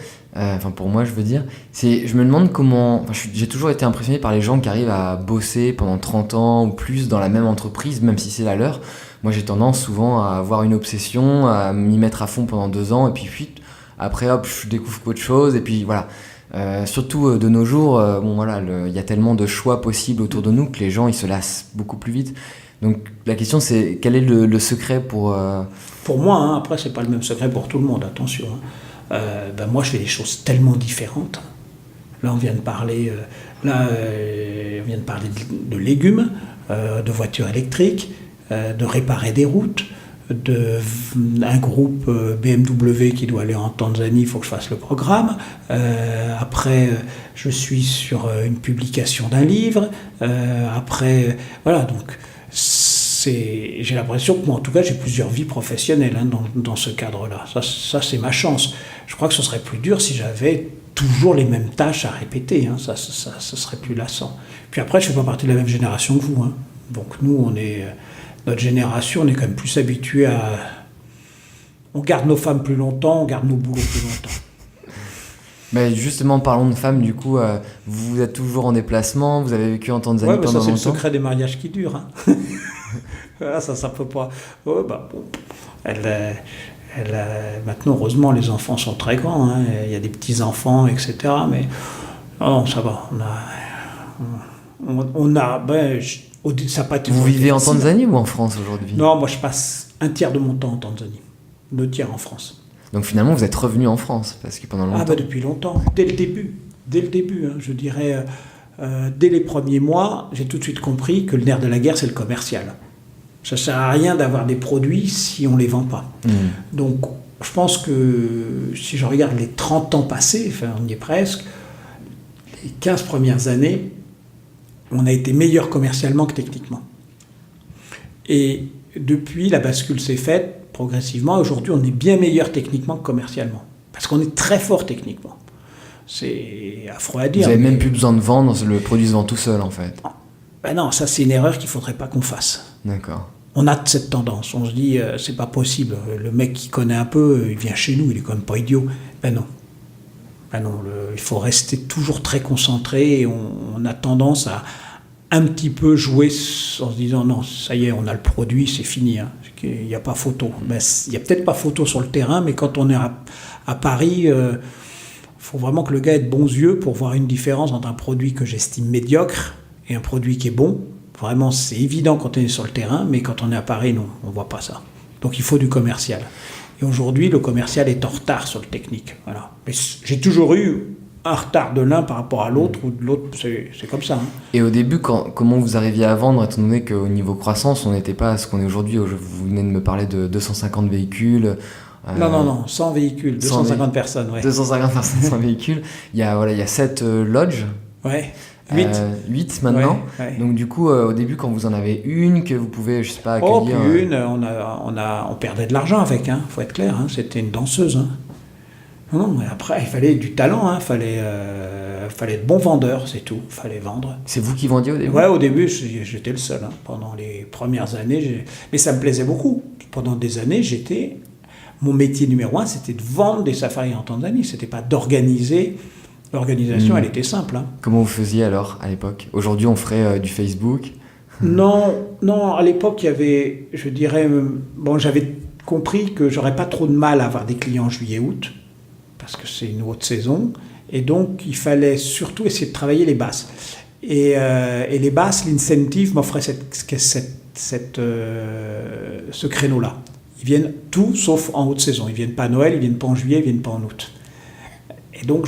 pour moi, je veux dire. Je me demande comment... j'ai toujours été impressionné par les gens qui arrivent à bosser pendant 30 ans ou plus dans la même entreprise, même si c'est la leur. Moi, j'ai tendance souvent à avoir une obsession, à m'y mettre à fond pendant 2 ans, et puis après, hop, je découvre autre chose, et puis voilà. Surtout de nos jours, y a tellement de choix possibles autour de nous que les gens ils se lassent beaucoup plus vite. Donc la question c'est quel est le secret pour... Pour moi, hein, après c'est pas le même secret pour tout le monde, attention. Hein. Moi je fais des choses tellement différentes. Là on vient de parler, de légumes, de voitures électriques, de réparer des routes. Un groupe BMW qui doit aller en Tanzanie, il faut que je fasse le programme. Après, je suis sur une publication d'un livre. Après, voilà, donc j'ai l'impression que moi, en tout cas, j'ai plusieurs vies professionnelles hein, dans ce cadre-là. Ça, c'est ma chance. Je crois que ce serait plus dur si j'avais toujours les mêmes tâches à répéter. Hein. Ça serait plus lassant. Puis après, je ne fais pas partie de la même génération que vous. Hein. Donc nous, notre génération, on est quand même plus habitué à... On garde nos femmes plus longtemps, on garde nos boulots plus longtemps. Mais justement, parlons de femmes, du coup, vous êtes toujours en déplacement, vous avez vécu en Tanzanie pendant longtemps. Ça, c'est le secret des mariages qui durent. Hein. Voilà, ça peut pas... Maintenant, heureusement, les enfants sont très grands. Hein. Il y a des petits-enfants, etc. Mais non, ça va. Vous vivez en Tanzanie ou en France aujourd'hui ? Non, moi je passe un tiers de mon temps en Tanzanie, 2 tiers en France. Donc finalement vous êtes revenu en France parce que pendant longtemps... depuis longtemps, dès le début, hein, je dirais, dès les premiers mois, j'ai tout de suite compris que le nerf de la guerre c'est le commercial. Ça ne sert à rien d'avoir des produits si on ne les vend pas. Donc je pense que si je regarde les 30 ans passés, on y est presque, les 15 premières années, on a été meilleur commercialement que techniquement. Et depuis, la bascule s'est faite progressivement. Aujourd'hui, on est bien meilleur techniquement que commercialement. Parce qu'on est très fort techniquement. C'est affreux à dire. Vous n'avez même plus besoin de vendre, le produit se vend tout seul en fait. Non, ça c'est une erreur qu'il ne faudrait pas qu'on fasse. D'accord. On a cette tendance. On se dit, c'est pas possible. Le mec qui connaît un peu, il vient chez nous, il est quand même pas idiot. Non. Il faut rester toujours très concentré et on a tendance à un petit peu jouer en se disant non, ça y est, on a le produit, c'est fini. Hein. Il n'y a pas photo. Il n'y a peut-être pas photo sur le terrain, mais quand on est à Paris, il faut vraiment que le gars ait de bons yeux pour voir une différence entre un produit que j'estime médiocre et un produit qui est bon. Vraiment, c'est évident quand on est sur le terrain, mais quand on est à Paris, non, on ne voit pas ça. Donc il faut du commercial. Et aujourd'hui, le commercial est en retard sur le technique. Voilà. Mais j'ai toujours eu un retard de l'un par rapport à l'autre, ou de l'autre, c'est comme ça. Hein. Et au début, comment vous arriviez à vendre, étant donné qu'au niveau croissance, on n'était pas à ce qu'on est aujourd'hui? Vous venez de me parler de 250 véhicules. Non, 100 véhicules, 250 personnes. Ouais. 250 personnes, 100 véhicules. Il y a 7 lodges. Ouais. 8 maintenant. Ouais. Donc du coup, au début, quand vous en avez une que vous pouvez, je sais pas, accueillir... Puis une, on perdait de l'argent avec, hein, faut être clair, hein, c'était une danseuse. Hein. Non, mais après, il fallait du talent, hein, fallait être bon vendeur, c'est tout, fallait vendre. C'est vous qui vendiez au début? Ouais, au début, j'étais le seul. Hein. Pendant les premières années, mais ça me plaisait beaucoup. Pendant des années, mon métier numéro 1, c'était de vendre des safaris en Tanzanie, c'était pas d'organiser. L'organisation, elle était simple. Hein. Comment vous faisiez alors, à l'époque? Aujourd'hui, on ferait du Facebook? Non, à l'époque, il y avait, je dirais... j'avais compris que j'aurais pas trop de mal à avoir des clients en juillet-août, parce que c'est une haute saison, et donc il fallait surtout essayer de travailler les basses. Et les basses, l'incentive m'offrait ce créneau-là. Ils viennent tout sauf en haute saison. Ils viennent pas à Noël, ils viennent pas en juillet, ils viennent pas en août. Et donc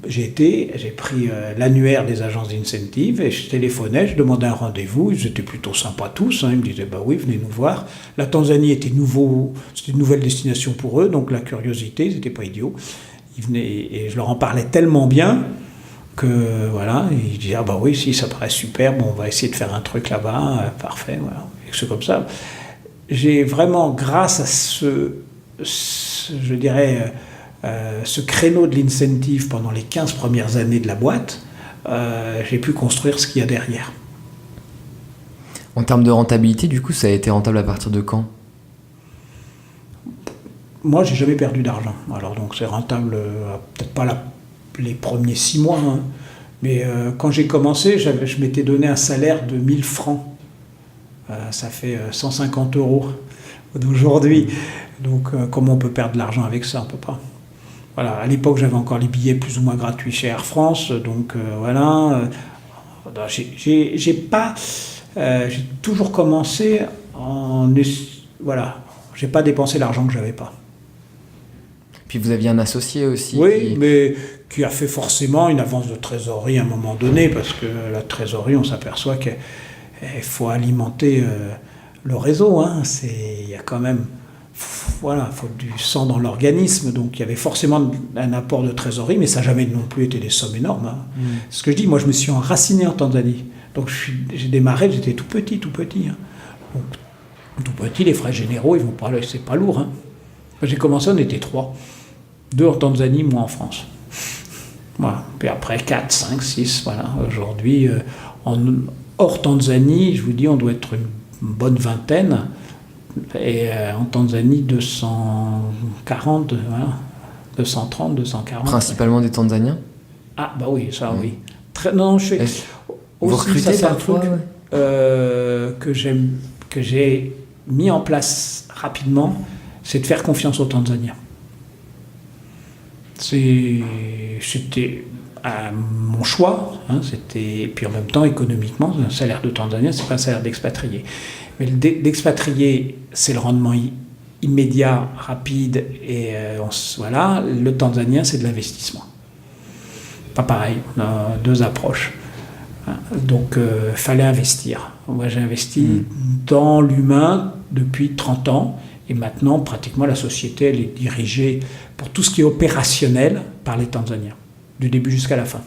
j'ai pris l'annuaire des agences d'incentive et je téléphonais, je demandais un rendez-vous, ils étaient plutôt sympas tous, hein, ils me disaient bah oui, venez nous voir. La Tanzanie était c'était une nouvelle destination pour eux, donc la curiosité, ils n'étaient pas idiots. Ils venaient et je leur en parlais tellement bien que voilà, ils disaient ah bah oui, si ça paraît super, bon on va essayer de faire un truc là-bas, parfait, voilà. Et c'est comme ça. J'ai vraiment, grâce à je dirais, ce créneau de l'incentive pendant les 15 premières années de la boîte, j'ai pu construire ce qu'il y a derrière. En termes de rentabilité, du coup, ça a été rentable à partir de quand? Moi, j'ai jamais perdu d'argent. Alors donc c'est rentable, peut-être pas les premiers 6 mois, hein, mais quand j'ai commencé, je m'étais donné un salaire de 1000 francs. Ça fait 150 € d'aujourd'hui. Donc comment on peut perdre de l'argent avec ça? On peut pas. Voilà, à l'époque, j'avais encore les billets plus ou moins gratuits chez Air France, donc voilà. J'ai toujours commencé voilà, j'ai pas dépensé l'argent que j'avais pas. Puis vous aviez un associé aussi. Oui, mais qui a fait forcément une avance de trésorerie à un moment donné, parce que la trésorerie, on s'aperçoit qu'il faut alimenter le réseau. Hein. Il y a quand même... Voilà, il faut du sang dans l'organisme, donc il y avait forcément un apport de trésorerie, mais ça n'a jamais non plus été des sommes énormes. Hein. Ce que je dis, moi je me suis enraciné en Tanzanie, donc j'ai démarré, j'étais tout petit. Hein. Donc, tout petit, les frais généraux, c'est pas lourd. Hein. Quand j'ai commencé, on était 3. 2 en Tanzanie, moi en France. Voilà. Puis après 4, 5, 6, voilà. Aujourd'hui, hors Tanzanie, je vous dis, on doit être une bonne vingtaine. Et en Tanzanie, 240, voilà, 230, 240. Principalement des Tanzaniens? Ah, bah oui, ça, oui. Non, je fais... Vous aussi, recrutez ça, c'est un parfois, truc que j'ai mis en place rapidement, c'est de faire confiance aux Tanzaniens. C'était mon choix, hein, et puis en même temps, économiquement, un salaire de Tanzanien, c'est pas un salaire d'expatrié. Mais l'expatrié, c'est le rendement immédiat, rapide, et voilà. Le Tanzanien, c'est de l'investissement. Pas pareil, on a 2 approches. Donc, fallait investir. Moi, j'ai investi dans l'humain depuis 30 ans, et maintenant, pratiquement, la société, elle est dirigée pour tout ce qui est opérationnel par les Tanzaniens, du début jusqu'à la fin.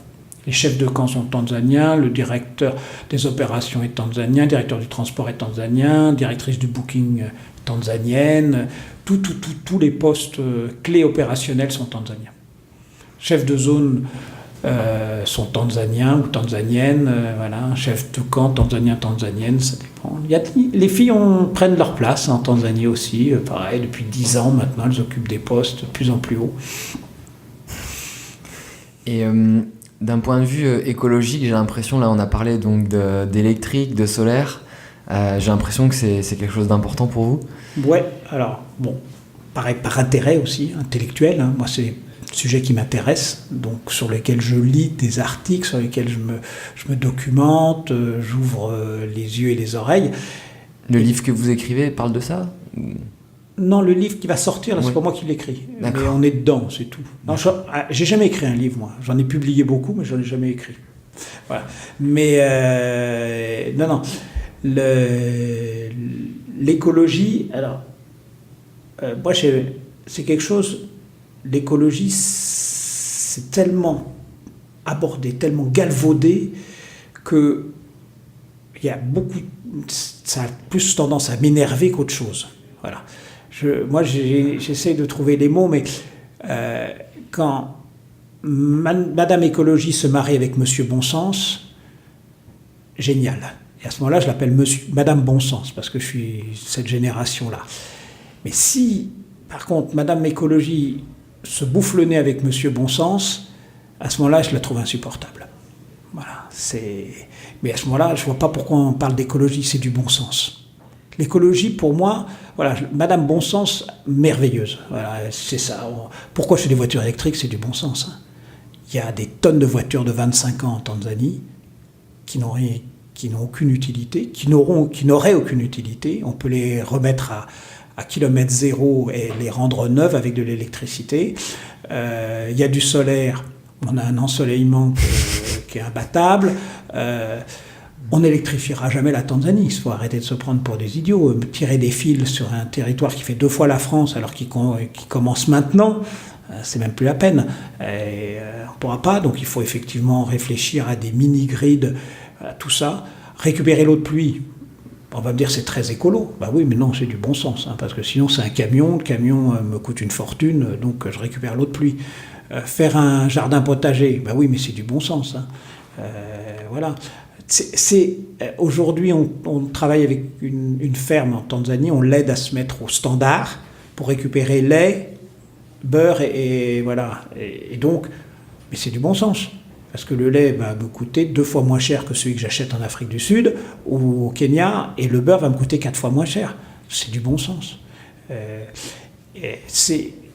Les chefs de camp sont tanzaniens, le directeur des opérations est tanzanien, le directeur du transport est tanzanien, directrice du booking tanzanienne, tous les postes clés opérationnels sont tanzaniens. Chefs de zone sont tanzaniens ou tanzaniennes, voilà, chef de camp tanzanienne, ça dépend. Les filles prennent leur place en Tanzanie aussi, pareil, depuis 10 ans maintenant, elles occupent des postes de plus en plus hauts. Et d'un point de vue écologique, j'ai l'impression, là on a parlé donc d'électrique, de solaire, j'ai l'impression que c'est quelque chose d'important pour vous. Ouais, alors bon, pareil, par intérêt aussi, intellectuel, hein. Moi c'est un sujet qui m'intéresse, donc sur lesquels je lis des articles, sur lesquels je me documente, j'ouvre les yeux et les oreilles. Le livre que vous écrivez parle de ça ? Non, le livre qui va sortir, là, Oui. c'est pas moi qui l'écris. Mais D'accord. on est dedans, c'est tout. Non, j'ai jamais écrit un livre, moi. J'en ai publié beaucoup, mais j'en ai jamais écrit. Voilà. Mais non. L'écologie, alors, moi, c'est quelque chose. L'écologie, c'est tellement abordé, tellement galvaudé que il y a beaucoup. Ça a plus tendance à m'énerver qu'autre chose. Voilà. Moi, j'essaie de trouver les mots, mais quand Madame Écologie se marie avec Monsieur Bon Sens, génial. Et à ce moment-là, je l'appelle Madame Bon Sens, parce que je suis cette génération-là. Mais si, par contre, Madame Écologie se bouffe le nez avec Monsieur Bon Sens, à ce moment-là, je la trouve insupportable. Voilà. Mais à ce moment-là, je ne vois pas pourquoi on parle d'écologie, c'est du bon sens. L'écologie, pour moi, voilà, Madame Bon Sens, merveilleuse. Voilà, c'est ça. Pourquoi je fais des voitures électriques, c'est du bon sens. Hein. Il y a des tonnes de voitures de 25 ans en Tanzanie qui n'ont aucune utilité, qui n'auraient aucune utilité. On peut les remettre à kilomètre zéro et les rendre neuves avec de l'électricité. Il y a du solaire. On a un ensoleillement qui est imbattable. On n'électrifiera jamais la Tanzanie. Il faut arrêter de se prendre pour des idiots. Tirer des fils sur un territoire qui fait 2 fois la France alors qu'il commence maintenant, c'est même plus la peine. On ne pourra pas. Donc il faut effectivement réfléchir à des mini-grids, à tout ça. Récupérer l'eau de pluie. On va me dire c'est très écolo. Bah oui, mais non, c'est du bon sens. Hein, parce que sinon c'est un camion. Le camion me coûte une fortune, donc je récupère l'eau de pluie. Faire un jardin potager, bah oui, mais c'est du bon sens. Hein. Voilà. Aujourd'hui, on travaille avec une ferme en Tanzanie, on l'aide à se mettre au standard pour récupérer lait, beurre et voilà. Et donc, mais c'est du bon sens. Parce que le lait va me coûter 2 fois moins cher que celui que j'achète en Afrique du Sud ou au Kenya, et le beurre va me coûter 4 fois moins cher. C'est du bon sens.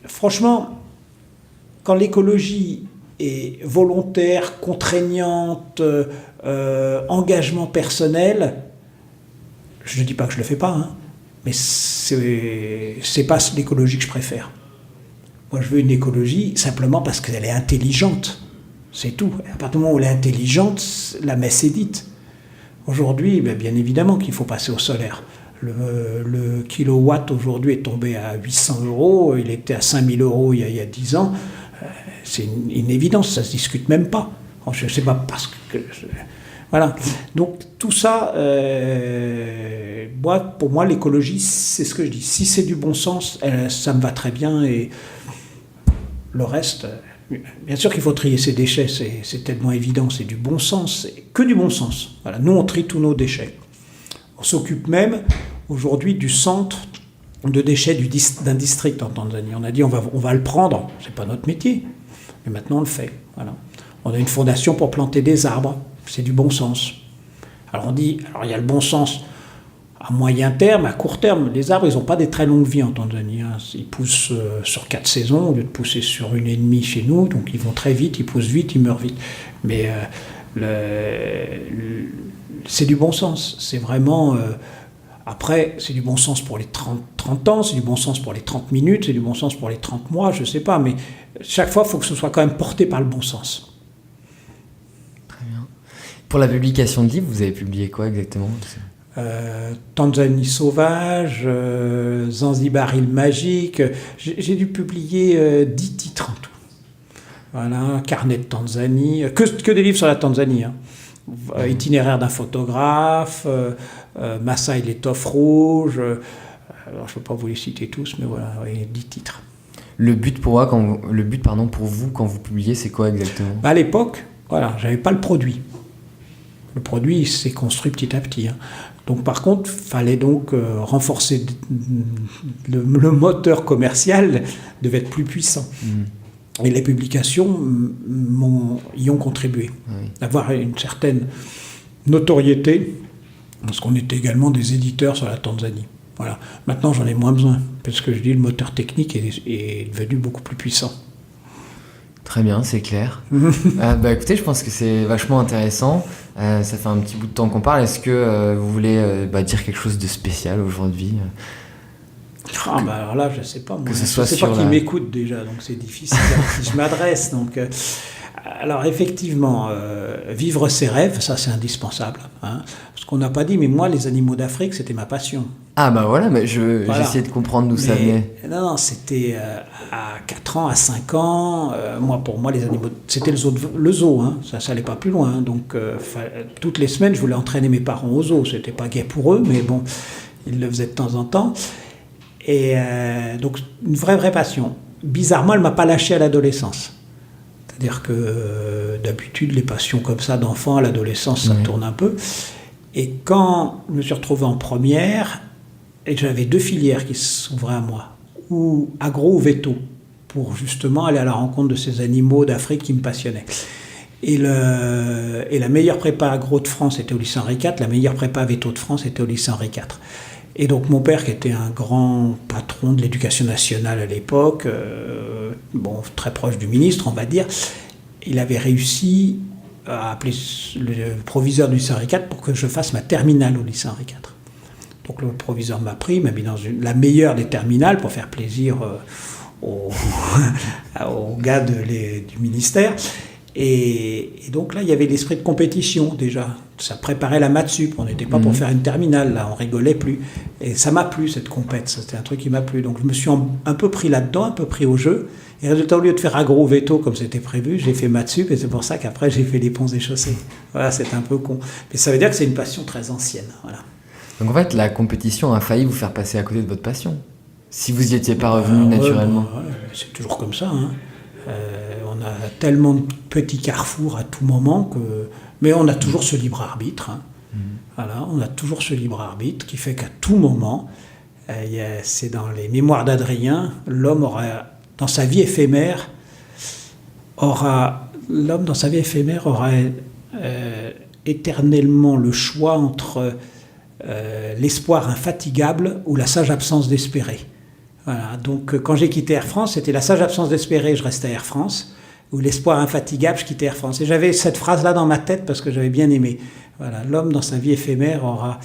Franchement, quand l'écologie est volontaire, contraignante, engagement personnel, je ne dis pas que je ne le fais pas, hein, mais c'est pas l'écologie que je préfère. Moi, je veux une écologie simplement parce qu'elle est intelligente. C'est tout. À partir du moment où elle est intelligente, la messe est dite. Aujourd'hui, bien évidemment qu'il faut passer au solaire. Le kilowatt aujourd'hui est tombé à 800 €, il était à 5000 € il y a 10 ans. C'est une évidence, ça ne se discute même pas. Je ne sais pas parce que... Voilà. Donc tout ça, pour moi, l'écologie, c'est ce que je dis. Si c'est du bon sens, ça me va très bien. Et le reste, bien sûr qu'il faut trier ses déchets, c'est tellement évident, c'est du bon sens, c'est que du bon sens. Voilà. Nous, on trie tous nos déchets. On s'occupe même aujourd'hui du centre de déchets d'un district en Tanzanie. On a dit on va le prendre, c'est pas notre métier, mais maintenant on le fait. Voilà. On a une fondation pour planter des arbres, c'est du bon sens. Alors il y a le bon sens à moyen terme, à court terme. Les arbres, ils n'ont pas des très longues vies en Tanzanie. Hein. Ils poussent sur 4 saisons au lieu de pousser sur 1,5 chez nous, donc ils vont très vite, ils poussent vite, ils meurent vite. Mais c'est du bon sens. C'est vraiment... Après, c'est du bon sens pour les 30 ans, c'est du bon sens pour les 30 minutes, c'est du bon sens pour les 30 mois, je ne sais pas, mais chaque fois, il faut que ce soit quand même porté par le bon sens. Très bien. Pour la publication de livres, vous avez publié quoi exactement ? Tanzanie sauvage, Zanzibar île magique, j'ai dû publier 10 titres en tout. Voilà, carnet de Tanzanie, que des livres sur la Tanzanie, hein. Itinéraire d'un photographe, Maasai l'étoffe rouge, alors je ne peux pas vous les citer tous, mais voilà, 10 titres. Le but pour vous quand vous publiez, c'est quoi exactement ? À l'époque, voilà, j'avais pas le produit. Le produit, il s'est construit petit à petit. Hein. Donc par contre, il fallait donc renforcer le moteur commercial devait être plus puissant. Et les publications y ont contribué. Oui. D'avoir une certaine notoriété, parce qu'on était également des éditeurs sur la Tanzanie. Voilà. Maintenant, j'en ai moins besoin, parce que je dis le moteur technique est devenu beaucoup plus puissant. Très bien, c'est clair. Écoutez, je pense que c'est vachement intéressant. Ça fait un petit bout de temps qu'on parle. Est-ce que vous voulez dire quelque chose de spécial aujourd'hui ? Alors là, je ne sais pas. Moi, que ce je soit ne sais sur pas qui la... m'écoute déjà, donc c'est difficile à qui je m'adresse. Donc, alors effectivement, vivre ses rêves, ça c'est indispensable. Hein. Ce qu'on n'a pas dit, mais moi, les animaux d'Afrique, c'était ma passion. Ah bah voilà, mais Voilà. j'essayais de comprendre d'où ça venait. Non, c'était à 4 ans, à 5 ans. Pour moi, les animaux, c'était le zoo. Hein, ça n'allait pas plus loin. Donc, toutes les semaines, je voulais entraîner mes parents au zoo. C'était pas gai pour eux, mais bon, ils le faisaient de temps en temps. Et donc, une vraie passion. Bizarrement, elle ne m'a pas lâché à l'adolescence. C'est-à-dire que d'habitude, les passions comme ça d'enfant à l'adolescence, ça tourne un peu. Et quand je me suis retrouvé en première, et j'avais 2 filières qui s'ouvraient à moi, ou agro ou veto, pour justement aller à la rencontre de ces animaux d'Afrique qui me passionnaient. Et la meilleure prépa agro de France était au lycée Henri IV, la meilleure prépa veto de France était au lycée Henri IV. Et donc mon père, qui était un grand patron de l'éducation nationale à l'époque, très proche du ministre, on va dire, il avait réussi à appeler le proviseur du lycée Henri IV pour que je fasse ma terminale au lycée Henri IV. Donc le proviseur m'a pris, m'a mis dans la meilleure des terminales pour faire plaisir aux gars du ministère. Et donc là, il y avait l'esprit de compétition déjà. Ça préparait la maths sup. On n'était pas pour faire une terminale, là, on rigolait plus. Et ça m'a plu, cette compète. C'était un truc qui m'a plu. Donc je me suis un peu pris là-dedans, un peu pris au jeu. Et résultat, au lieu de faire agro veto comme c'était prévu, j'ai fait maths sup et c'est pour ça qu'après j'ai fait les ponts et chaussées. Voilà, c'est un peu con. Mais ça veut dire que c'est une passion très ancienne. Voilà. Donc en fait, la compétition a failli vous faire passer à côté de votre passion, si vous n'y étiez pas revenu naturellement. C'est toujours comme ça. Hein. On a tellement de petits carrefours à tout moment mais on a toujours ce libre arbitre. Hein. Voilà, on a toujours ce libre arbitre qui fait qu'à tout moment, c'est dans les mémoires d'Adrien, l'homme dans sa vie éphémère aura éternellement le choix entre l'espoir infatigable ou la sage absence d'espérer. Voilà, donc quand j'ai quitté Air France, c'était la sage absence d'espérer, je restais à Air France, ou l'espoir infatigable, je quittais Air France. Et j'avais cette phrase-là dans ma tête parce que j'avais bien aimé. Voilà, l'homme dans sa vie éphémère aura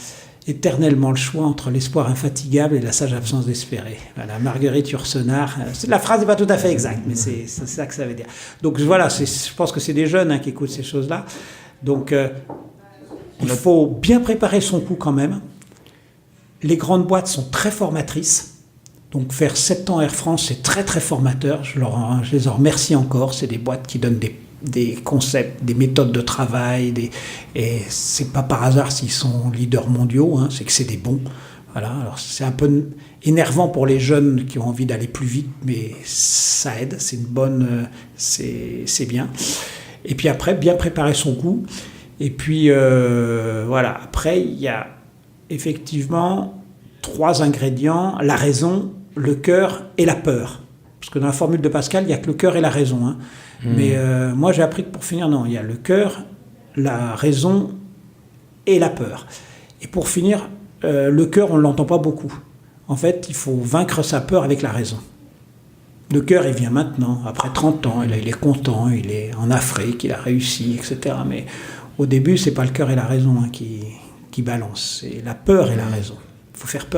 éternellement le choix entre l'espoir infatigable et la sage absence d'espérer. Voilà, Marguerite Yourcenar. La phrase n'est pas tout à fait exacte, mais c'est ça que ça veut dire. Donc voilà, je pense que c'est des jeunes qui écoutent ces choses-là. Donc il faut bien préparer son coup quand même. Les grandes boîtes sont très formatrices. Donc faire 7 ans Air France, c'est très très formateur. Je les en remercie encore. C'est des boîtes qui donnent des concepts, des méthodes de travail. Et c'est pas par hasard s'ils sont leaders mondiaux, hein, c'est que c'est des bons. Voilà. Alors c'est un peu énervant pour les jeunes qui ont envie d'aller plus vite, mais ça aide. C'est une bonne, c'est bien. Et puis après, bien préparer son coup. Et puis voilà. Après, il y a effectivement 3 ingrédients, la raison, le cœur et la peur. Parce que dans la formule de Pascal, il n'y a que le cœur et la raison. Hein. Mais moi, j'ai appris que pour finir, non, il y a le cœur, la raison et la peur. Et pour finir, le cœur, on ne l'entend pas beaucoup. En fait, il faut vaincre sa peur avec la raison. Le cœur, il vient maintenant, après 30 ans, il est content, il est en Afrique, il a réussi, etc. Mais au début, ce n'est pas le cœur et la raison qui balancent, c'est la peur et la raison. Il faut faire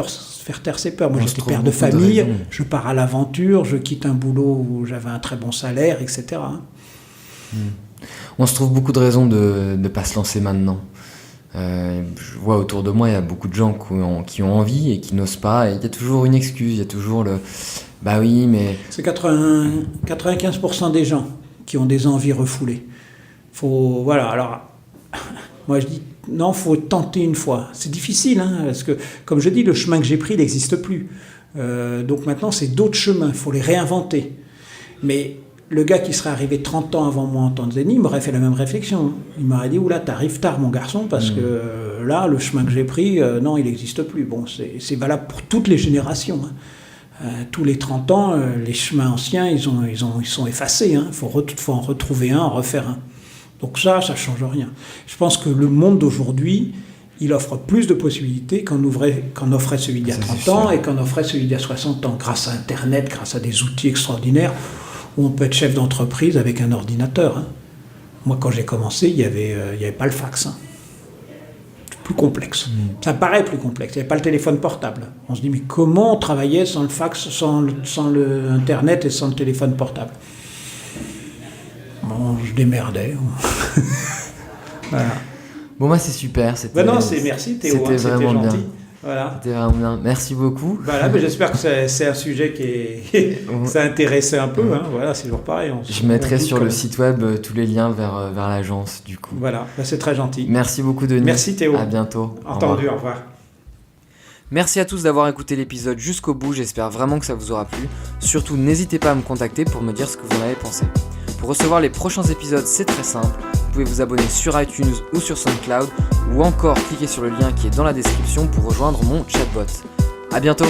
taire ses peurs. Moi, j'étais père de famille, je pars à l'aventure, je quitte un boulot où j'avais un très bon salaire, etc. On se trouve beaucoup de raisons de ne pas se lancer maintenant. Je vois autour de moi, il y a beaucoup de gens qui ont envie et qui n'osent pas. Et il y a toujours une excuse, il y a toujours le « bah oui, mais… » C'est 95% des gens qui ont des envies refoulées. Voilà, alors, moi je dis, non, il faut tenter une fois. C'est difficile, hein, parce que, comme je dis, le chemin que j'ai pris, il n'existe plus. Donc maintenant, c'est d'autres chemins, il faut les réinventer. Mais le gars qui serait arrivé 30 ans avant moi en Tanzanie m'aurait fait la même réflexion. Il m'aurait dit, oula, t'arrives tard, mon garçon, parce que là, le chemin que j'ai pris, non, il n'existe plus. Bon, c'est valable pour toutes les générations. Hein. Tous les 30 ans, les chemins anciens, ils sont effacés. Hein. Faut en retrouver un, en refaire un. Donc ça ne change rien. Je pense que le monde d'aujourd'hui, il offre plus de possibilités qu'en offrait celui d'il y a 30 ans et qu'en offrait celui d'il y a 60 ans, grâce à Internet, grâce à des outils extraordinaires, où on peut être chef d'entreprise avec un ordinateur. Hein. Moi, quand j'ai commencé, il y avait pas le fax. Hein. plus complexe. Ça paraît plus complexe. Il n'y avait pas le téléphone portable. On se dit, mais comment on travaillait sans le fax, sans le Internet et sans le téléphone portable? Bon, je démerdais. Voilà. Bon, moi, c'est super. Merci Théo, c'était vraiment gentil. bien. Voilà. C'était vraiment bien. Merci beaucoup. Voilà, mais j'espère que c'est un sujet qui ça a intéressé un peu. Hein. Voilà, c'est toujours pareil. Je mettrai sur le site web tous les liens vers l'agence, du coup. Voilà, c'est très gentil. Merci beaucoup, Denis. Merci Théo. À bientôt. Entendu, au revoir. Merci à tous d'avoir écouté l'épisode jusqu'au bout, j'espère vraiment que ça vous aura plu. Surtout, n'hésitez pas à me contacter pour me dire ce que vous en avez pensé. Pour recevoir les prochains épisodes, c'est très simple. Vous pouvez vous abonner sur iTunes ou sur SoundCloud, ou encore cliquer sur le lien qui est dans la description pour rejoindre mon chatbot. À bientôt!